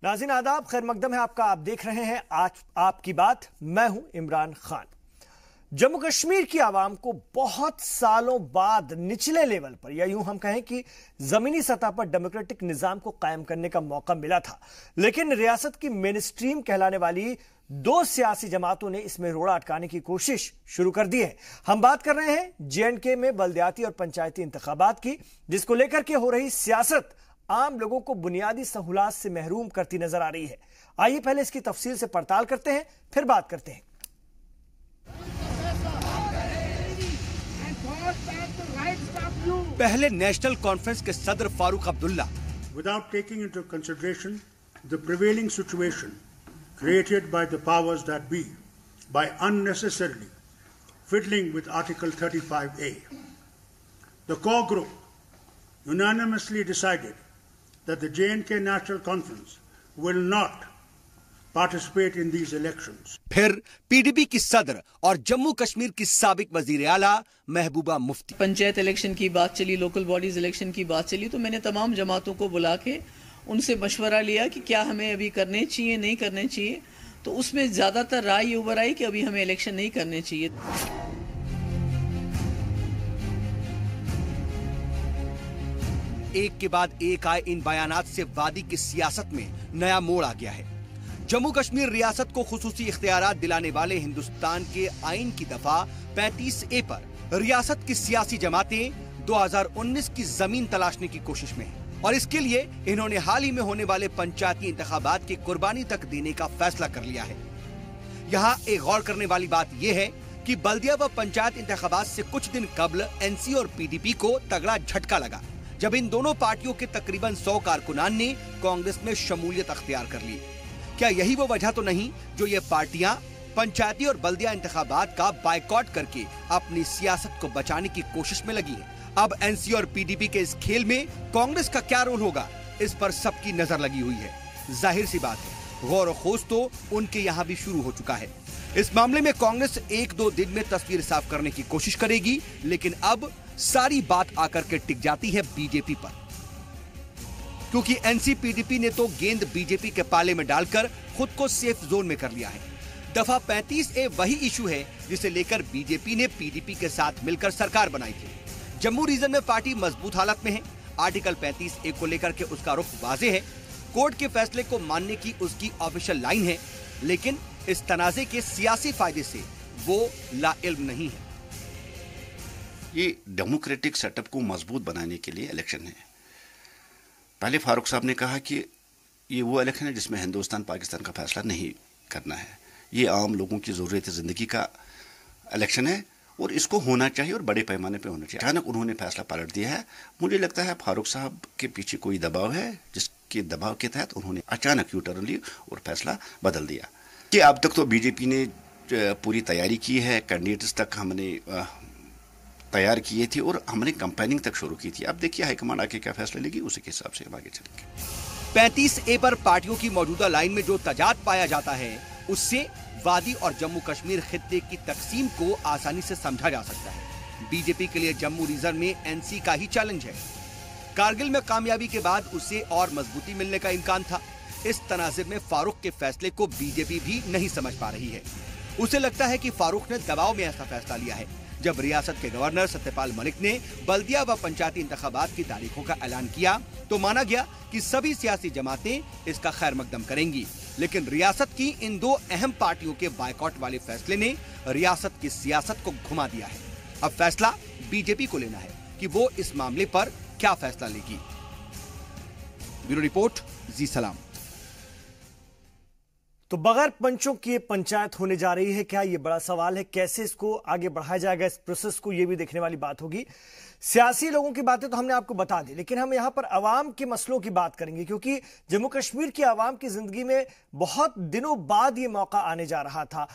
नाज़रीन आदाब, खैर मकदम है आपका। आप देख रहे हैं आज आपकी बात। मैं हूं इमरान खान। जम्मू कश्मीर की आवाम को बहुत सालों बाद निचले लेवल पर, या यूं हम कहें कि जमीनी सतह पर डेमोक्रेटिक निजाम को कायम करने का मौका मिला था, लेकिन रियासत की मेन स्ट्रीम कहलाने वाली दो सियासी जमातों ने इसमें रोड़ा अटकाने की कोशिश शुरू कर दी है। हम बात कर रहे हैं जेएंडके में बल्दियाती और पंचायती इंतखाबात की, जिसको लेकर के हो रही सियासत आम लोगों को बुनियादी सहूलात से महरूम करती नजर आ रही है। आइए पहले इसकी तफसील से पड़ताल करते हैं, फिर बात करते हैं। पहले नेशनल कॉन्फ्रेंस के सदर Farooq Abdullah, Without taking into consideration the prevailing situation created by the powers that be by unnecessarily fiddling with Article 35A, the core group unanimously decided that the J&K National Conference will not participate in these elections. फिर PDP की सदर और जम्मू कश्मीर की साबिक वजीर आला Mehbooba Mufti. Panchayat election की बात चली, लोकल बॉडीज इलेक्शन की बात चली, तो मैंने तमाम जमातों को बुला के उनसे मशवरा लिया कि क्या हमें अभी करने चाहिए, नहीं करने चाहिए। तो उसमें ज्यादातर राय उभर आई कि अभी हमें इलेक्शन नहीं करने चाहिए। एक के बाद एक आए इन बयानात से वादी की सियासत में नया मोड़ आ गया है। जम्मू कश्मीर रियासत को खुसूसी इख्तियारात दिलाने वाले हिंदुस्तान के आइन की दफा 35A पर रियासत की सियासी जमातें 2019 की जमीन तलाशने की कोशिश में हैं और इसके लिए इन्होंने हाल ही में होने वाले पंचायती इंतखाबात की कुर्बानी तक देने का फैसला कर लिया है। यहाँ एक गौर करने वाली बात यह है कि बल्दिया व पंचायत इंतखाबात से कुछ दिन कबल एनसी और पीडीपी को तगड़ा झटका लगा, जब इन दोनों पार्टियों के तकरीबन 100 कारकुनान ने कांग्रेस में शमूलियत अख्तियार कर ली। क्या यही वो वजह तो नहीं जो ये पार्टियां पंचायती और बल्दिया इंतखाबात का बायकॉट करके अपनी सियासत को बचाने की कोशिश में लगी है? अब एनसी और पीडीपी के इस खेल में कांग्रेस का क्या रोल होगा, इस पर सबकी नजर लगी हुई है। जाहिर सी बात है, गौर खोज तो उनके यहाँ भी शुरू हो चुका है। इस मामले में कांग्रेस 1-2 दिन में तस्वीर साफ करने की कोशिश करेगी, लेकिन अब सारी बात आकर के टिक जाती है बीजेपी पर, क्योंकि एनसी पीडीपी ने तो गेंद बीजेपी के पाले में डालकर खुद को सेफ जोन में कर लिया है। दफा 35A वही इशू है जिसे लेकर बीजेपी ने पीडीपी के साथ मिलकर सरकार बनाई थी। जम्मू रीजन में पार्टी मजबूत हालत में है। आर्टिकल 35A को लेकर के उसका रुख वाजे है। कोर्ट के फैसले को मानने की उसकी ऑफिशियल लाइन है, लेकिन इस तनाजे के सियासी फायदे से वो लाइल्म नहीं है। ये डेमोक्रेटिक सेटअप को मजबूत बनाने के लिए इलेक्शन है। पहले फारूक साहब ने कहा कि ये वो इलेक्शन है जिसमें हिंदुस्तान पाकिस्तान का फैसला नहीं करना है। ये आम लोगों की ज़रूरत ज़िंदगी का इलेक्शन है और इसको होना चाहिए और बड़े पैमाने पे होना चाहिए। अचानक उन्होंने फैसला पलट दिया है। मुझे लगता है फारूक साहब के पीछे कोई दबाव है, जिसके दबाव के तहत उन्होंने अचानक यू टर्न ली और फैसला बदल दिया। कि अब तक तो बीजेपी ने पूरी तैयारी की है, कैंडिडेट्स तक हमने तैयार किए थे और हमने कंपेनिंग तक शुरू की थी। अब देखिए हाईकमांड आके क्या फैसला लेगी, उसी के हिसाब से हम आगे चलेंगे। 35A पर पार्टियों की मौजूदा लाइन में जो तजाद पाया जाता है, उससे वादी और जम्मू कश्मीर खित्ते की तकसीम को आसानी से समझा जा सकता है। बीजेपी के लिए जम्मू रीजन में एनसी का ही चैलेंज है। कारगिल में कामयाबी के बाद उसे और मजबूती मिलने का इम्कान था। इस तनाज़ुर में फारूक के फैसले को बीजेपी भी नहीं समझ पा रही है। उसे लगता है कि फारूक ने दबाव में ऐसा फैसला लिया है। जब रियासत के गवर्नर सत्यपाल मलिक ने बल्दिया व पंचायती इंतखाबात की तारीखों का ऐलान किया, तो माना गया कि सभी सियासी जमातें इसका खैर मकदम करेंगी। लेकिन रियासत की इन दो अहम पार्टियों के बायकॉट वाले फैसले ने रियासत की सियासत को घुमा दिया है। अब फैसला बीजेपी को लेना है कि वो इस मामले पर क्या फैसला लेगी। ब्यूरो रिपोर्ट, जी सलाम। तो बगैर पंचों की पंचायत होने जा रही है क्या? ये बड़ा सवाल है। कैसे इसको आगे बढ़ाया जाएगा, इस प्रोसेस को, ये भी देखने वाली बात होगी। सियासी लोगों की बातें तो हमने आपको बता दी, लेकिन हम यहां पर अवाम के मसलों की बात करेंगे, क्योंकि जम्मू कश्मीर की अवाम की जिंदगी में बहुत दिनों बाद ये मौका आने जा रहा था।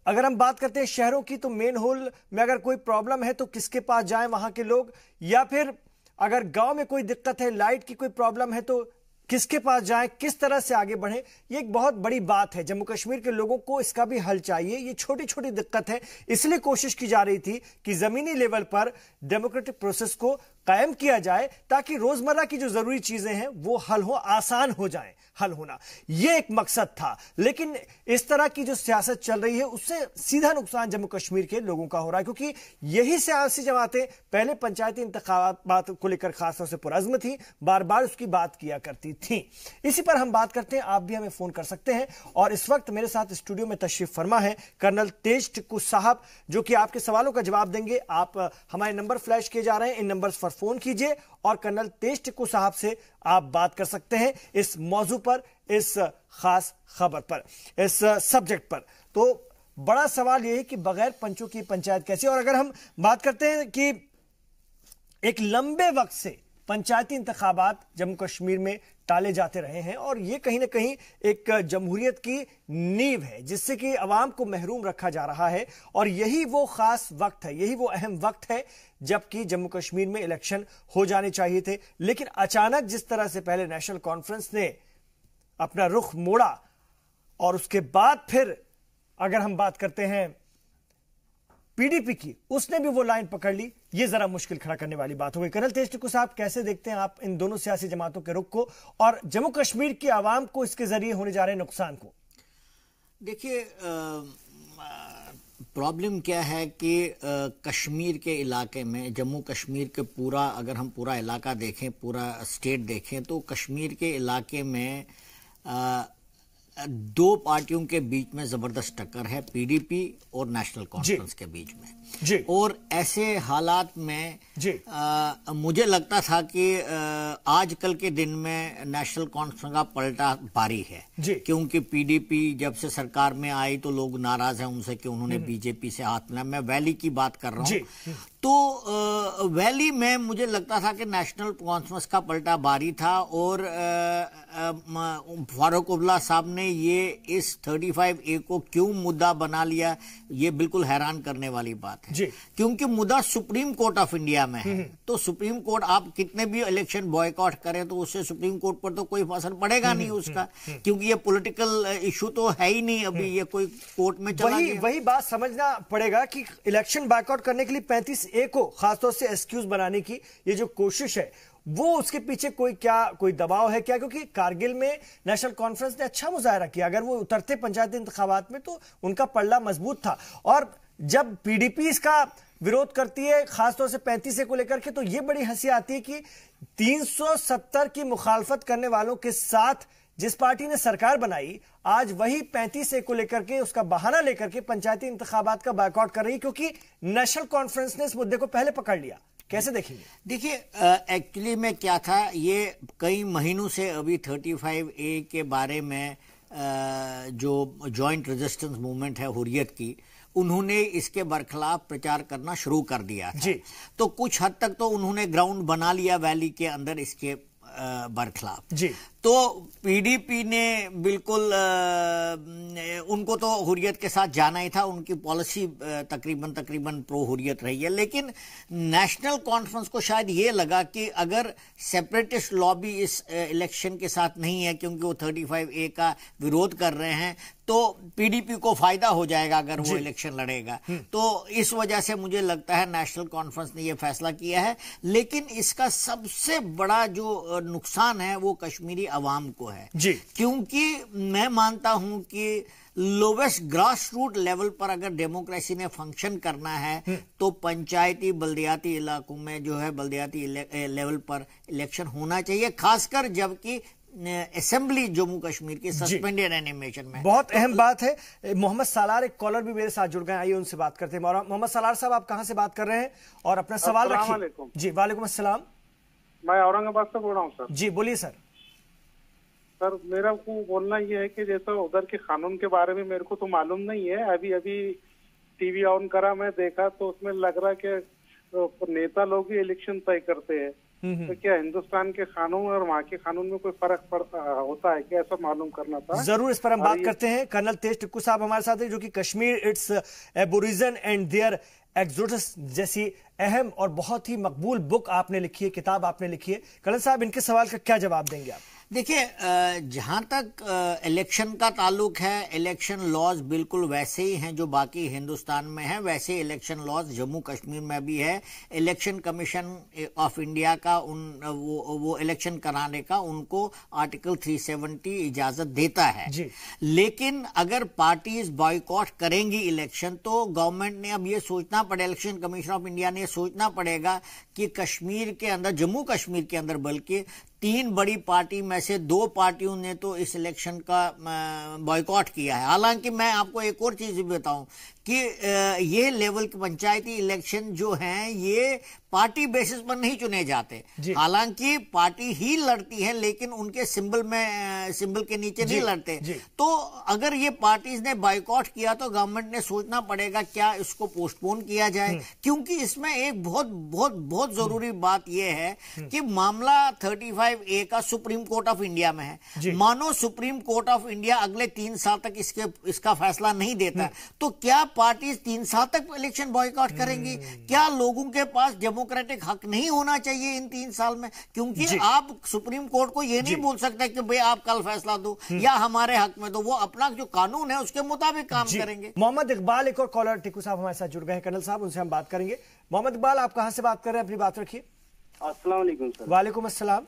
अगर हम बात करते हैं शहरों की, तो मेन होल में अगर कोई प्रॉब्लम है तो किसके पास जाएं वहां के लोग, या फिर अगर गांव में कोई दिक्कत है, लाइट की कोई प्रॉब्लम है, तो किसके पास जाएं, किस तरह से आगे बढ़ें, ये एक बहुत बड़ी बात है। जम्मू कश्मीर के लोगों को इसका भी हल चाहिए। ये छोटी छोटी दिक्कत है, इसलिए कोशिश की जा रही थी कि जमीनी लेवल पर डेमोक्रेटिक प्रोसेस को कायम किया जाए ताकि रोजमर्रा की जो जरूरी चीजें हैं वो हल हो, आसान हो जाए हल होना, यह एक मकसद था। लेकिन इस तरह की जो सियासत चल रही है उससे सीधा नुकसान जम्मू कश्मीर के लोगों का हो रहा है, क्योंकि यही सियासी जमातें पहले पंचायती इंतखाबात को लेकर खासतौर से पुरअज़्म थी, बार बार उसकी बात किया करती थी। इसी पर हम बात करते हैं, आप भी हमें फोन कर सकते हैं। और इस वक्त मेरे साथ स्टूडियो में तशरीफ फरमा है कर्नल तेज टिक्कू साहब, जो कि आपके सवालों का जवाब देंगे। आप हमारे नंबर फ्लैश किए जा रहे हैं, इन नंबर्स पर फोन कीजिए और कर्नल तेज टिक्कू साहब से आप बात कर सकते हैं इस मौजू पर, इस खास खबर पर, इस सब्जेक्ट पर। तो बड़ा सवाल यह है कि बगैर पंचों की पंचायत कैसी, और अगर हम बात करते हैं कि एक लंबे वक्त से पंचायती इंतखाबात जम्मू कश्मीर में टाले जाते रहे हैं और ये कहीं ना कहीं एक जमहूरियत की नींव है जिससे कि अवाम को महरूम रखा जा रहा है, और यही वो खास वक्त है, यही वो अहम वक्त है जबकि जम्मू कश्मीर में इलेक्शन हो जाने चाहिए थे। लेकिन अचानक जिस तरह से पहले नेशनल कॉन्फ्रेंस ने अपना रुख मोड़ा और उसके बाद फिर अगर हम बात करते हैं पीडीपी की, उसने भी वो लाइन पकड़ ली, ये जरा मुश्किल खड़ा करने वाली बात हो गई। कर्नल तेज टिक्कू साहब, कैसे देखते हैं आप इन दोनों सियासी जमातों के रुख को और जम्मू कश्मीर की आवाम को इसके जरिए होने जा रहे नुकसान को? देखिए, प्रॉब्लम क्या है कि कश्मीर के इलाके में, जम्मू कश्मीर के पूरा, अगर हम पूरा इलाका देखें, पूरा स्टेट देखें, तो कश्मीर के इलाके में दो पार्टियों के बीच में जबरदस्त टक्कर है, पीडीपी और नेशनल कॉन्फ्रेंस के बीच में जी। और ऐसे हालात में जी मुझे लगता था कि आजकल के दिन में नेशनल कॉन्फ्रेंस का पलटा भारी है जी, क्योंकि पीडीपी जब से सरकार में आई तो लोग नाराज हैं उनसे कि उन्होंने बीजेपी से हाथ मिलाया। मैं वैली की बात कर रहा हूँ, तो वैली में मुझे लगता था कि नेशनल कॉन्फ्रेंस का पलटा भारी था और फारूक अब्दुल्ला साहब ने ये इस 35A को क्यों मुद्दा बना लिया, ये बिल्कुल हैरान करने वाली बात है जी। क्योंकि मुद्दा सुप्रीम कोर्ट ऑफ इंडिया में है। तो सुप्रीम कोर्ट, आप कितने भी इलेक्शन बॉयकॉट करें तो उससे सुप्रीम कोर्ट पर तो कोई असर पड़ेगा नहीं उसका, क्योंकि ये पॉलिटिकल इशू तो है ही नहीं अभी, ये कोई कोर्ट में चला गया। वही बात समझना पड़ेगा कि इलेक्शन बॉयकॉट करने के लिए 35A को खासतौर से एक्सक्यूज बनाने की ये जो कोशिश है, वो उसके पीछे कोई दबाव है क्या? क्योंकि कारगिल में नेशनल कॉन्फ्रेंस ने अच्छा मुजाहरा किया, अगर वो उतरते पंचायती इंतखाबात में तो उनका पल्ला मजबूत था। और जब पीडीपी इसका विरोध करती है खासतौर से 35A को लेकर के, तो ये बड़ी हंसी आती है कि 370 की मुखालफत करने वालों के साथ जिस पार्टी ने सरकार बनाई, आज वही 35A को लेकर के उसका बहाना लेकर के पंचायती इंतखाबात का बायकॉट कर रही है, क्योंकि नेशनल कॉन्फ्रेंस ने इस मुद्दे को पहले पकड़ लिया। कैसे देखेंगे? देखिए, एक्चुअली में क्या था, ये कई महीनों से अभी 35A के बारे में जो जॉइंट रेजिस्टेंस मूवमेंट है हुर्रियत की, उन्होंने इसके बरखिलाफ प्रचार करना शुरू कर दिया था जी। तो कुछ हद तक तो उन्होंने ग्राउंड बना लिया वैली के अंदर इसके बरखिलाफ जी। तो पीडीपी ने बिल्कुल उनको तो हुर्रियत के साथ जाना ही था, उनकी पॉलिसी तकरीबन प्रो हुर्रियत रही है। लेकिन नेशनल कॉन्फ्रेंस को शायद ये लगा कि अगर सेपरेटिस्ट लॉबी इस इलेक्शन के साथ नहीं है, क्योंकि वो 35A का विरोध कर रहे हैं, तो पीडीपी को फायदा हो जाएगा अगर वो इलेक्शन लड़ेगा। तो इस वजह से मुझे लगता है नेशनल कॉन्फ्रेंस ने ये फैसला किया है। लेकिन इसका सबसे बड़ा जो नुकसान है वो कश्मीरी अवाम को है जी। क्योंकि मैं मानता हूं कि लोवेस्ट ग्रास रूट लेवल पर अगर डेमोक्रेसी ने फंक्शन करना है तो पंचायती बल्दियाती इलाकों में जो है बल्दियाती लेवल पर इलेक्शन होना चाहिए, खासकर जबकि असेंबली जम्मू कश्मीर की सस्पेंडेड एनिमेशन में। बहुत अहम बात है। मोहम्मद सालार, एक कॉलर भी मेरे साथ जुड़ गए, आइए उनसे बात करते हैं। मोहम्मद सालार साहब, आप कहां से बात कर रहे हैं और अपना सवाल रखिए जी। वालेकुम अस्सलाम। मैं औरंगाबाद से बोल रहा हूँ सर। जी बोलिए सर। सर मेरा को बोलना ये है कि जैसा उधर के कानून के बारे में मेरे को तो मालूम नहीं है, अभी टीवी ऑन करा, मैं देखा तो उसमें लग रहा कि नेता लोग ही इलेक्शन तय करते हैं। तो क्या हिंदुस्तान के कानून और वहाँ के कानून में कोई फर्क होता है क्या? ऐसा मालूम करना था। जरूर इस पर हम बात करते हैं। कर्नल तेज टिक्कू साहब हमारे साथ हैं, जो कि Kashmir it's aborigine and their exodus जैसी अहम और बहुत ही मकबूल बुक आपने लिखी है, किताब आपने लिखी है। कर्नल साहब, इनके सवाल का क्या जवाब देंगे आप? देखिए, जहां तक इलेक्शन का ताल्लुक है, इलेक्शन लॉज बिल्कुल वैसे ही हैं जो बाकी हिंदुस्तान में है, वैसे इलेक्शन लॉज जम्मू कश्मीर में भी है। इलेक्शन कमीशन ऑफ इंडिया का वो इलेक्शन कराने का उनको आर्टिकल 370 इजाजत देता है जी। लेकिन अगर पार्टीज बॉयकॉट करेंगी इलेक्शन तो गवर्नमेंट ने अब ये सोचना पड़ेगा, इलेक्शन कमीशन ऑफ इंडिया ने सोचना पड़ेगा कि कश्मीर के अंदर, जम्मू कश्मीर के अंदर बल्कि 3 बड़ी पार्टी में से 2 पार्टियों ने तो इस इलेक्शन का बॉयकॉट किया है। हालांकि मैं आपको एक और चीज भी बताऊं कि ये लेवल के पंचायती इलेक्शन जो हैं ये पार्टी बेसिस पर नहीं चुने जाते। हालांकि पार्टी ही लड़ती है लेकिन उनके सिंबल के नीचे नहीं लड़ते। तो अगर ये पार्टीज ने बॉयकॉट किया तो गवर्नमेंट ने सोचना पड़ेगा क्या इसको पोस्टपोन किया जाए, क्योंकि इसमें एक बहुत बहुत बहुत जरूरी बात यह है कि मामला 35A का सुप्रीम कोर्ट ऑफ इंडिया में है। मानो सुप्रीम कोर्ट ऑफ इंडिया अगले 3 साल तक इसका फैसला नहीं देता तो क्या पार्टीज 3 साल तक इलेक्शन बॉयकॉट करेंगी? क्या लोगों के पास डेमोक्रेटिक हक नहीं होना चाहिए इन 3 साल में? क्योंकि आप सुप्रीम कोर्ट को यह नहीं बोल सकते कि भाई आप कल फैसला दो या हमारे हक में दो, वो अपना जो कानून है उसके मुताबिक काम करेंगे। मोहम्मद इकबाल, एक और कॉलर टिकू साहब हमारे साथ जुड़ गए हैं, कर्नल साहब, उनसे हम बात करेंगे। मोहम्मद इकबाल, आप कहां से बात कर रहे हैं? अपनी बात रखिए। अस्सलाम वालेकुम सर। वालेकुम अस्सलाम।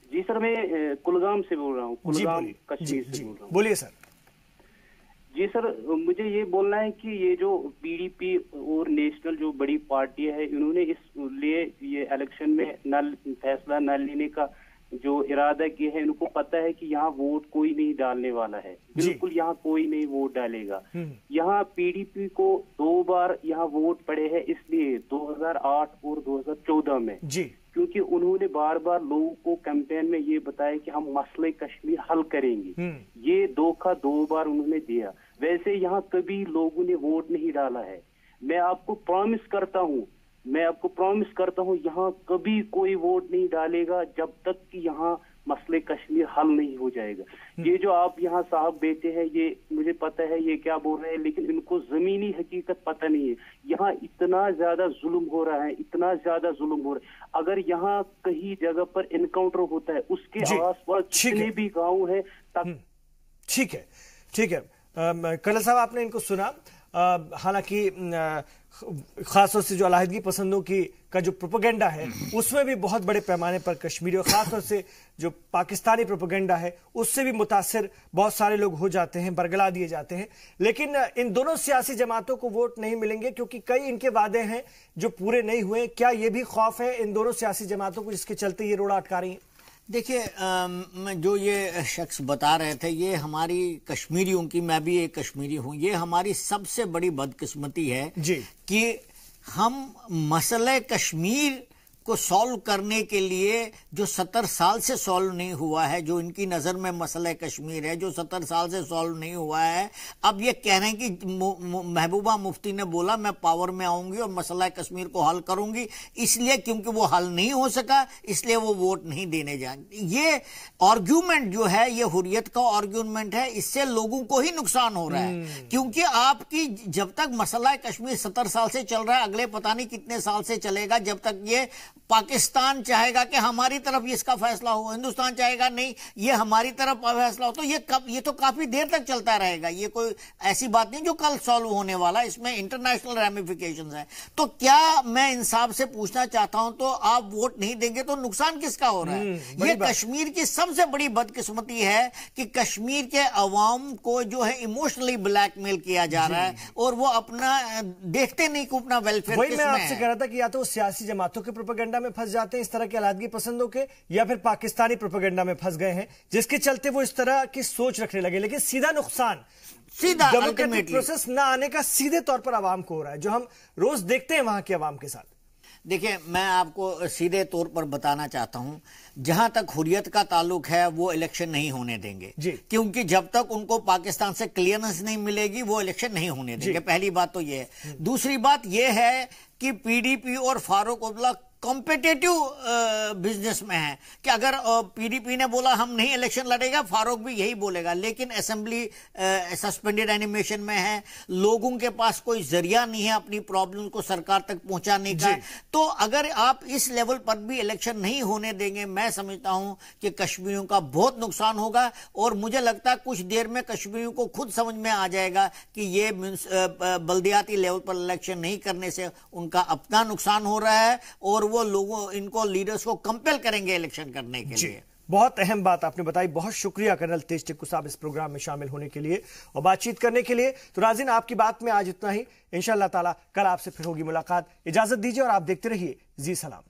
जी सर, मैं कुलगाम से बोल रहा हूँ, कुलगाम कश्मीर से बोल रहा हूँ। बोलिए सर। जी सर, मुझे ये बोलना है कि ये जो पीडीपी और नेशनल जो बड़ी पार्टी है इन्होंने इस लिए ये इलेक्शन में फैसला न लेने का जो इरादा किया है, इनको पता है कि यहाँ वोट कोई नहीं डालने वाला है, बिल्कुल यहाँ कोई नहीं वोट डालेगा। यहाँ पीडीपी को 2 बार यहाँ वोट पड़े हैं, इसलिए 2008 और 2014 में क्योंकि उन्होंने बार बार लोगों को कैंपेन में ये बताया कि हम मसले कश्मीर हल करेंगे। ये धोखा 2 बार उन्होंने दिया। वैसे यहाँ कभी लोगों ने वोट नहीं डाला है। मैं आपको प्रॉमिस करता हूँ यहाँ कभी कोई वोट नहीं डालेगा जब तक कि यहाँ मसले कश्मीर हल नहीं हो जाएगा। ये जो आप यहाँ साहब बैठे हैं, ये मुझे पता है ये क्या बोल रहे हैं, लेकिन इनको जमीनी हकीकत पता नहीं है। यहाँ इतना ज्यादा जुल्म हो रहा है, इतना ज्यादा जुल्म हो रहा है। अगर यहाँ कहीं जगह पर एनकाउंटर होता है उसके आसपास जितने भी गाँव है ठीक है। कर्नल साहब, आपने इनको सुना। हालांकि खासतौर से जो अलाहिदगी पसंदों का जो प्रोपेगेंडा है उसमें भी बहुत बड़े पैमाने पर कश्मीरी और खासतौर से जो पाकिस्तानी प्रोपेगेंडा है उससे भी मुतासिर बहुत सारे लोग हो जाते हैं, बरगला दिए जाते हैं। लेकिन इन दोनों सियासी जमातों को वोट नहीं मिलेंगे क्योंकि कई इनके वादे हैं जो पूरे नहीं हुए। क्या यह भी खौफ है इन दोनों सियासी जमातों को जिसके चलते ये रोड़ा अटका रही है? देखिए, जो ये शख्स बता रहे थे ये हमारी कश्मीरियों की, मैं भी एक कश्मीरी हूं, ये हमारी सबसे बड़ी बदकिस्मती है कि हम मसले कश्मीर को सॉल्व करने के लिए जो 70 साल से सॉल्व नहीं हुआ है, जो इनकी नजर में मसला कश्मीर है जो 70 साल से सॉल्व नहीं हुआ है, अब ये कह रहे हैं कि महबूबा मुफ्ती ने बोला मैं पावर में आऊंगी और मसला कश्मीर को हल करूंगी, इसलिए क्योंकि वो हल नहीं हो सका इसलिए वो वोट नहीं देने जाएंगे। ये आर्ग्यूमेंट जो है ये हुर्रियत का आर्ग्यूमेंट है, इससे लोगों को ही नुकसान हो रहा है। क्योंकि आपकी जब तक मसला कश्मीर 70 साल से चल रहा है, अगले पता नहीं कितने साल से चलेगा, जब तक ये पाकिस्तान चाहेगा कि हमारी तरफ इसका फैसला हो, हिंदुस्तान चाहेगा नहीं ये हमारी तरफ फैसला हो, तो ये तो काफी देर तक चलता रहेगा। ये कोई ऐसी बात नहीं जो कल सॉल्व होने वाला, इसमें इंटरनेशनल रैमिफिकेशंस है। तो क्या मैं इंसाफ से पूछना चाहता हूं, तो आप वोट नहीं देंगे तो नुकसान किसका हो रहा है? ये कश्मीर की सबसे बड़ी बदकिस्मती है कि कश्मीर के अवाम को जो है इमोशनली ब्लैकमेल किया जा रहा है और वो अपना देखते नहीं कि अपना वेलफेयर। वही मैं आपसे कह रहा था कि या तो सियासी जमातों के प्रोपेगेंडा में फंस जाते हैं इस तरह के अलादगी पसंदों के, या फिर पाकिस्तानी प्रोपेगेंडा में फंस गए हैं जिसके चलते वो इस तरह की सोच रखने लगे। लेकिन सीधा नुकसान डेमोक्रेटिक प्रोसेस न आने का सीधे तौर पर आवाम को हो रहा है, जो हम रोज देखते हैं वहां के आवाम के साथ। देखिए, मैं आपको सीधे तौर पर बताना चाहता हूं, जहां तक हुर्रियत का ताल्लुक है वो इलेक्शन नहीं होने देंगे, क्योंकि जब तक उनको पाकिस्तान से क्लियरेंस नहीं मिलेगी वो इलेक्शन नहीं होने देंगे। पहली बात तो ये है। दूसरी बात ये है कि पीडीपी और फारूक अब्दुल्ला कॉम्पिटिटिव बिजनेस में है कि अगर पीडीपी ने बोला हम नहीं इलेक्शन लड़ेगा, फारूक भी यही बोलेगा, लेकिन असेंबली सस्पेंडेड एनिमेशन में है, लोगों के पास कोई जरिया नहीं है अपनी प्रॉब्लम को सरकार तक पहुंचाने का। तो अगर आप इस लेवल पर भी इलेक्शन नहीं होने देंगे, मैं समझता हूं कि कश्मीरियों का बहुत नुकसान होगा। और मुझे लगता है कुछ देर में कश्मीरियों को खुद समझ में आ जाएगा कि ये बल्दियाती लेवल पर इलेक्शन नहीं करने से उनका अपना नुकसान हो रहा है और वो लोगों इनको लीडर्स को कंपेल करेंगे इलेक्शन करने के लिए। बहुत अहम बात आपने बताई। बहुत शुक्रिया कर्नल तेज टिक्कू साहब इस प्रोग्राम में शामिल होने के लिए और बातचीत करने के लिए। तो नाज़रीन, आपकी बात में आज इतना ही। इंशाअल्लाह ताला कल आपसे फिर होगी मुलाकात। इजाजत दीजिए और आप देखते रहिए जी सलाम।